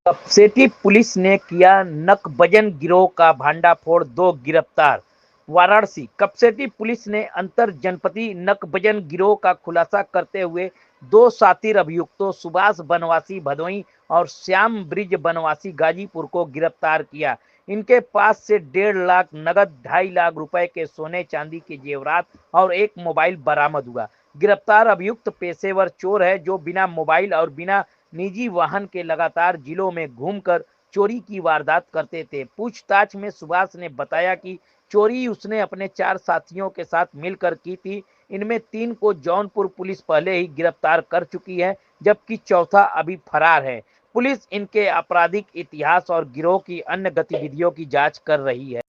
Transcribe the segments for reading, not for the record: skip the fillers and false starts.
कपसेटी police ने किया नकबजन गिरोह का भांडाफोड़, 2 गिरफ्तार। वाराणसी कपसेटी पुलिस ने अंतर जनपदीय नकबजन गिरोह का खुलासा करते हुए 2 शातिर अभियुक्तों सुभाष बनवासी भदोही और श्याम ब्रिज बनवासी गाजीपुर को गिरफ्तार किया। इनके पास से 1.5 लाख नगद, 2.5 लाख रुपए के सोने चांदी के जेवरात और एक मोबाइल बरामद हुआ। गिरफ्तार अभियुक्त पेशेवर चोर है जो बिना मोबाइल और बिना निजी वाहन के लगातार जिलों में घूमकर चोरी की वारदात करते थे। पूछताछ में सुभाष ने बताया कि चोरी उसने अपने 4 साथियों के साथ मिलकर की थी। इनमें 3 को जौनपुर पुलिस पहले ही गिरफ्तार कर चुकी है, जबकि चौथा अभी फरार है। पुलिस इनके आपराधिक इतिहास और गिरोह की अन्य गतिविधियों की जांच कर रही है।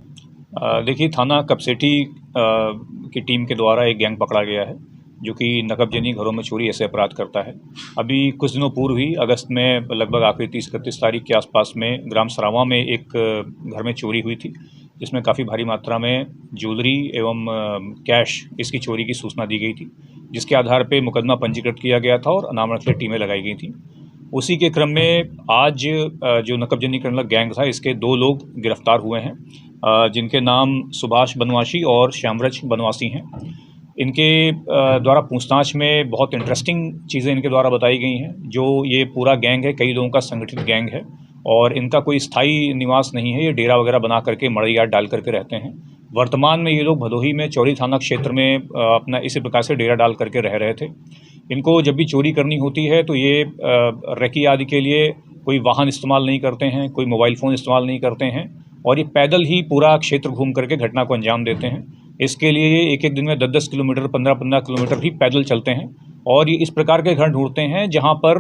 देखिए, थाना कपसेटी की टीम के द्वारा एक गैंग पकड़ा गया है जो कि नकबजनी घरों में चोरी ऐसे अपराध करता है। अभी कुछ दिनों पूर्व ही अगस्त में लगभग आखिरी 30-31 तारीख के आसपास में ग्राम सरावां में एक घर में चोरी हुई थी, जिसमें काफ़ी भारी मात्रा में ज्वेलरी एवं कैश इसकी चोरी की सूचना दी गई थी, जिसके आधार पर मुकदमा पंजीकृत किया गया था और अनामत टीमें लगाई गई थी। उसी के क्रम में आज जो नकबजनी करने लगा गैंग था, इसके 2 लोग गिरफ्तार हुए हैं, जिनके नाम सुभाष बनवासी और श्यामब्रिज बनवासी हैं। इनके द्वारा पूछताछ में बहुत इंटरेस्टिंग चीज़ें इनके द्वारा बताई गई हैं। जो ये पूरा गैंग है, कई लोगों का संगठित गैंग है और इनका कोई स्थायी निवास नहीं है। ये डेरा वगैरह बना करके, मड़ई यार्ड डाल करके रहते हैं। वर्तमान में ये लोग भदोही में चौरी थाना क्षेत्र में अपना इसी प्रकार से डेरा डाल करके रह रहे थे। इनको जब भी चोरी करनी होती है तो ये रेकी आदि के लिए कोई वाहन इस्तेमाल नहीं करते हैं, कोई मोबाइल फ़ोन इस्तेमाल नहीं करते हैं और ये पैदल ही पूरा क्षेत्र घूम करके घटना को अंजाम देते हैं। इसके लिए ये एक-एक दिन में 10-10 किलोमीटर, 15-15 किलोमीटर भी पैदल चलते हैं और ये इस प्रकार के घर ढूंढते हैं जहां पर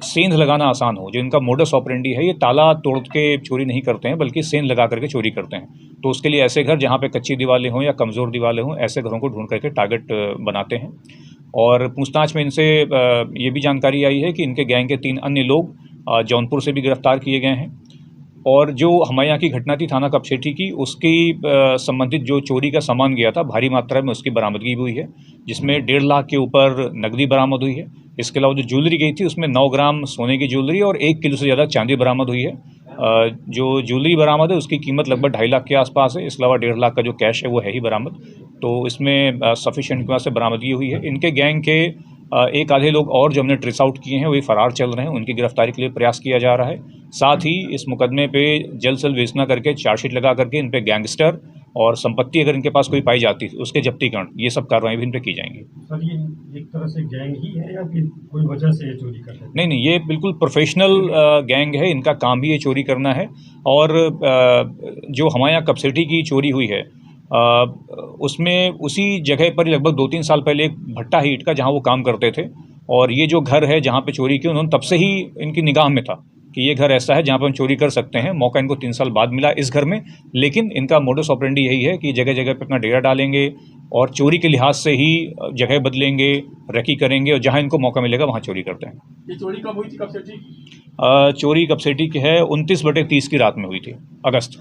सेंध लगाना आसान हो। जो इनका मोडस ऑपरेंडी है, ये ताला तोड़ के चोरी नहीं करते हैं बल्कि सेंध लगा करके चोरी करते हैं। तो उसके लिए ऐसे घर जहाँ पे कच्ची दीवारें हों या कमज़ोर दीवारें हों, ऐसे घरों को ढूंढ करके टारगेट बनाते हैं। और पूछताछ में इनसे ये भी जानकारी आई है कि इनके गैंग के 3 अन्य लोग जौनपुर से भी गिरफ्तार किए गए हैं। और जो हमारे यहाँ की घटना थी थाना कपसेटी की, उसकी संबंधित जो चोरी का सामान गया था, भारी मात्रा में उसकी बरामदगी हुई है, जिसमें 1.5 लाख के ऊपर नकदी बरामद हुई है। इसके अलावा जो ज्वेलरी गई थी उसमें 9 ग्राम सोने की ज्वेलरी और 1 किलो से ज़्यादा चांदी बरामद हुई है। जो ज्वेलरी बरामद है उसकी कीमत लगभग 2.5 लाख के आसपास है। इसके अलावा 1.5 लाख का जो कैश है वो है ही बरामद। तो इसमें सफिशिएंट से बरामदगी हुई है। इनके गैंग के एक आधे लोग और जो हमने ट्रेस आउट किए हैं वही फरार चल रहे हैं। उनकी गिरफ्तारी के लिए प्रयास किया जा रहा है। साथ ही इस मुकदमे पे जल्द से जल्द विवेचना करके चार्जशीट लगा करके इन पे गैंगस्टर और संपत्ति अगर इनके पास कोई पाई जाती है उसके जब्तीकरण, ये सब कार्रवाई भी इन पे की जाएंगी। सर, ये एक तरह से गैंग ही है या फिर कोई वजह से ये चोरी करते हैं? नहीं, ये बिल्कुल प्रोफेशनल गैंग है। इनका काम भी ये चोरी करना है। और जो हमारे यहाँ कपसेटी की चोरी हुई है उसमें उसी जगह पर लगभग 2-3 साल पहले एक भट्टा है ईंट का, जहाँ वो काम करते थे। और ये जो घर है जहाँ पे चोरी की, उन्होंने तब से ही इनकी निगाह में था कि ये घर ऐसा है जहाँ पर हम चोरी कर सकते हैं। मौका इनको 3 साल बाद मिला इस घर में, लेकिन इनका मोडस ऑपरेंडी यही है कि जगह जगह पे अपना डेरा डालेंगे और चोरी के लिहाज से ही जगह बदलेंगे, रेकी करेंगे और जहाँ इनको मौका मिलेगा वहाँ चोरी करते हैं। ये चोरी कब हुई थी कपसेटी? चोरी कपसेटी की है 29/30 की रात में हुई थी, अगस्त।